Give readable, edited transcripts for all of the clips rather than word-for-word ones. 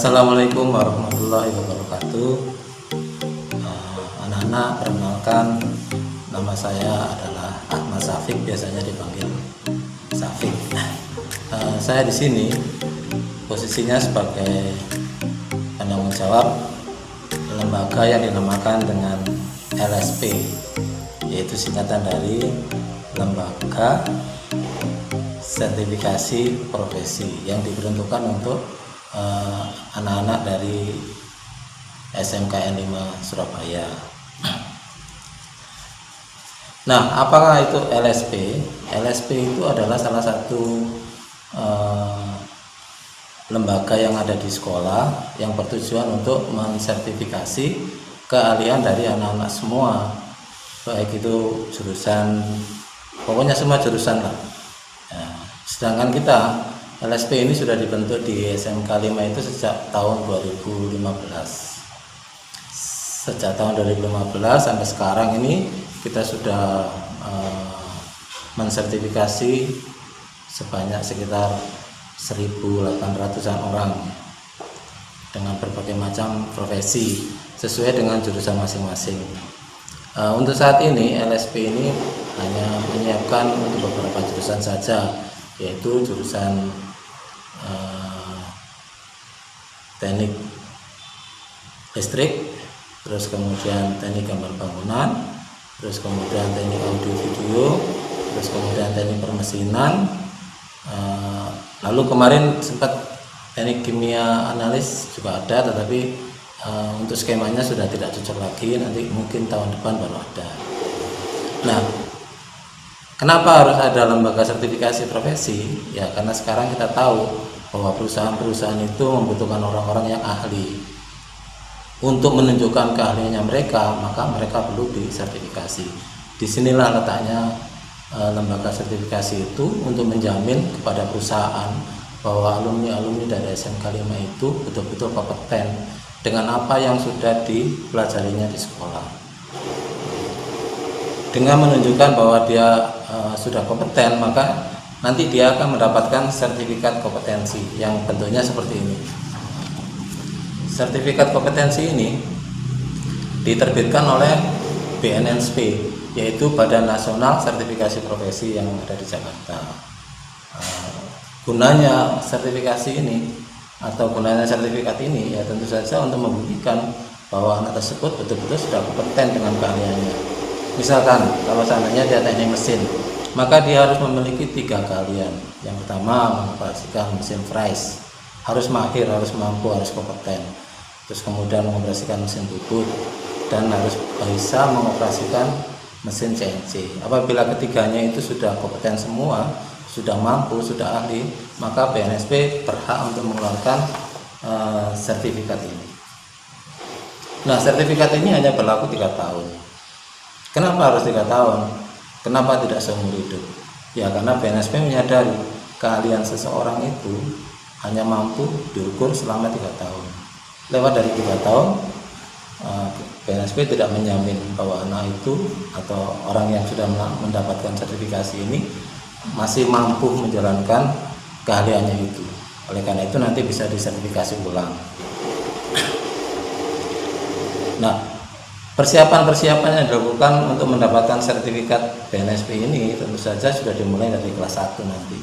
Assalamualaikum warahmatullahi wabarakatuh. Anak-anak, perkenalkan, nama saya adalah Ahmad Safik, biasanya dipanggil Safik. Saya di sini posisinya sebagai penanggung jawab lembaga yang dinamakan dengan LSP, yaitu singkatan dari Lembaga Sertifikasi Profesi yang diperuntukkan untuk anak-anak dari SMKN 5 Surabaya. Nah, apakah itu LSP? LSP itu adalah salah satu lembaga yang ada di sekolah yang bertujuan untuk mensertifikasi keahlian dari anak-anak semua, baik itu jurusan, pokoknya semua jurusan lah. Sedangkan kita LSP ini sudah dibentuk di SMK 5 itu sejak tahun 2015. Sejak tahun 2015 sampai sekarang ini kita sudah mensertifikasi sebanyak sekitar 1.800-an orang dengan berbagai macam profesi sesuai dengan jurusan masing-masing. Untuk saat ini LSP ini hanya menyiapkan untuk beberapa jurusan saja, yaitu jurusan teknik listrik, terus kemudian teknik gambar bangunan, terus kemudian teknik audio video, terus kemudian teknik permesinan, lalu kemarin sempat teknik kimia analis juga ada, tetapi untuk skemanya sudah tidak cocok lagi, nanti mungkin tahun depan baru ada. Nah, kenapa harus ada lembaga sertifikasi profesi? Ya karena sekarang kita tahu bahwa perusahaan-perusahaan itu membutuhkan orang-orang yang ahli. Untuk menunjukkan keahliannya mereka, maka mereka perlu disertifikasi. Disinilah letaknya lembaga sertifikasi itu, untuk menjamin kepada perusahaan bahwa alumni-alumni dari SMK 5 itu betul-betul kompeten dengan apa yang sudah dipelajarinya di sekolah. Dengan menunjukkan bahwa dia sudah kompeten, maka nanti dia akan mendapatkan sertifikat kompetensi yang bentuknya seperti ini. Sertifikat kompetensi ini diterbitkan oleh BNSP, yaitu Badan Nasional Sertifikasi Profesi yang ada di Jakarta. Gunanya sertifikasi ini atau gunanya sertifikat ini ya tentu saja untuk membuktikan bahwa anak tersebut betul-betul sudah kompeten dengan keahliannya. Misalkan kalau seandainya dia teknik mesin, maka dia harus memiliki 3 keahlian. Yang pertama, mengoperasikan mesin fries, harus mahir, harus mampu, harus kompeten. Terus kemudian mengoperasikan mesin bubut, dan harus bisa mengoperasikan mesin CNC. Apabila ketiganya itu sudah kompeten semua, sudah mampu, sudah ahli, maka BNSP berhak untuk mengeluarkan sertifikat ini. Nah, sertifikat ini hanya berlaku 3 tahun. Kenapa harus 3 tahun? Kenapa tidak seumur hidup? Ya karena BNSP menyadari keahlian seseorang itu hanya mampu diukur selama 3 tahun. Lewat dari 3 tahun, BNSP tidak menjamin bahwa anak itu atau orang yang sudah mendapatkan sertifikasi ini masih mampu menjalankan keahliannya itu. Oleh karena itu nanti bisa disertifikasi ulang. Nah, persiapan-persiapan yang dilakukan untuk mendapatkan sertifikat BNSP ini tentu saja sudah dimulai dari kelas 1 nanti,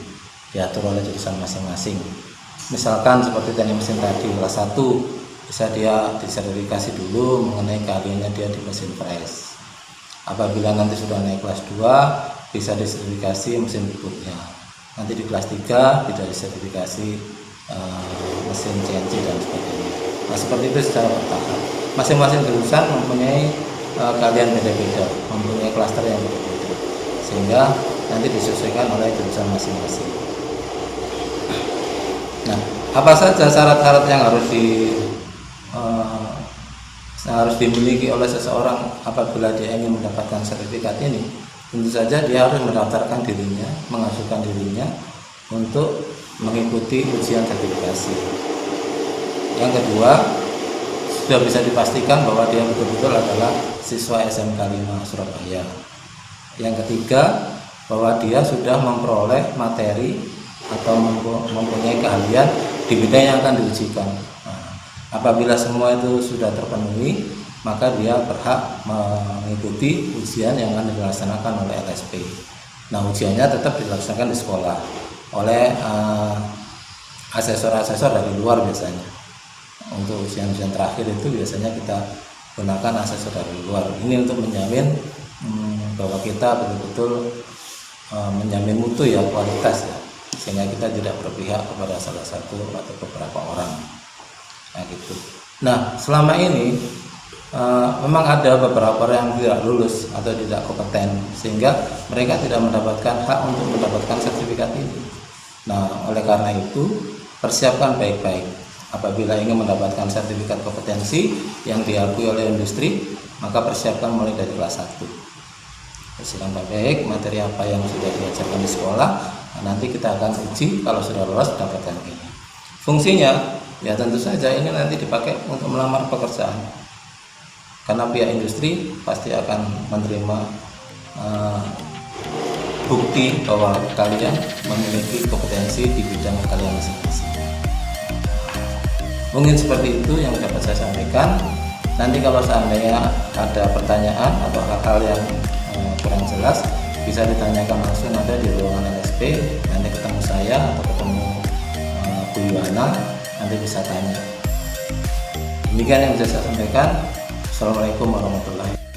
diatur oleh jurusan masing-masing. Misalkan seperti teknik mesin tadi, kelas 1 bisa dia disertifikasi dulu mengenai keahliannya dia di mesin press. Apabila nanti sudah naik kelas 2 bisa disertifikasi mesin bubutnya. Nanti di kelas 3 tidak disertifikasi mesin CNC dan sebagainya. Nah, seperti itu secara bertahap. Masing-masing jurusan mempunyai keahlian beda-beda, mempunyai klaster yang berbeda, sehingga nanti disesuaikan oleh jurusan masing-masing. Nah, apa saja syarat-syarat yang harus dimiliki oleh seseorang apabila dia ingin mendapatkan sertifikat ini? Tentu saja dia harus mendaftarkan dirinya, mengajukan dirinya untuk mengikuti ujian sertifikasi. Yang kedua, sudah bisa dipastikan bahwa dia betul-betul adalah siswa SMK 5 Surabaya. Yang ketiga, bahwa dia sudah memperoleh materi atau mempunyai keahlian di bidang yang akan diujikan. Nah, Apabila semua itu sudah terpenuhi, maka dia berhak mengikuti ujian yang akan dilaksanakan oleh LSP. Nah, ujiannya tetap dilaksanakan di sekolah oleh asesor-asesor dari luar biasanya. Untuk ujian-ujian terakhir itu biasanya kita gunakan asesor dari luar. Ini untuk menjamin bahwa kita betul-betul menjamin mutu ya, kualitas ya, sehingga kita tidak berpihak kepada salah satu atau beberapa orang. Nah gitu. Nah selama ini memang ada beberapa orang yang tidak lulus atau tidak kompeten, sehingga mereka tidak mendapatkan hak untuk mendapatkan sertifikat ini. Nah oleh karena itu persiapkan baik-baik. Apabila ingin mendapatkan sertifikat kompetensi yang diakui oleh industri, maka persiapkan mulai dari kelas 1. Persiapkan baik materi apa yang sudah diajarkan di sekolah. Nah, nanti kita akan uji, kalau sudah lolos dapatkan ini. Fungsinya ya tentu saja ini nanti dipakai untuk melamar pekerjaan, karena pihak industri pasti akan menerima bukti bahwa kalian memiliki kompetensi di bidang kalian masing-masing. Mungkin seperti itu yang dapat saya sampaikan. Nanti kalau seandainya ada pertanyaan atau hal-hal yang kurang jelas, bisa ditanyakan langsung ada di ruangan LSP. Nanti ketemu saya atau ketemu Bu Yuwana, nanti bisa tanya. Demikian yang bisa saya sampaikan. Assalamualaikum warahmatullahi wabarakatuh.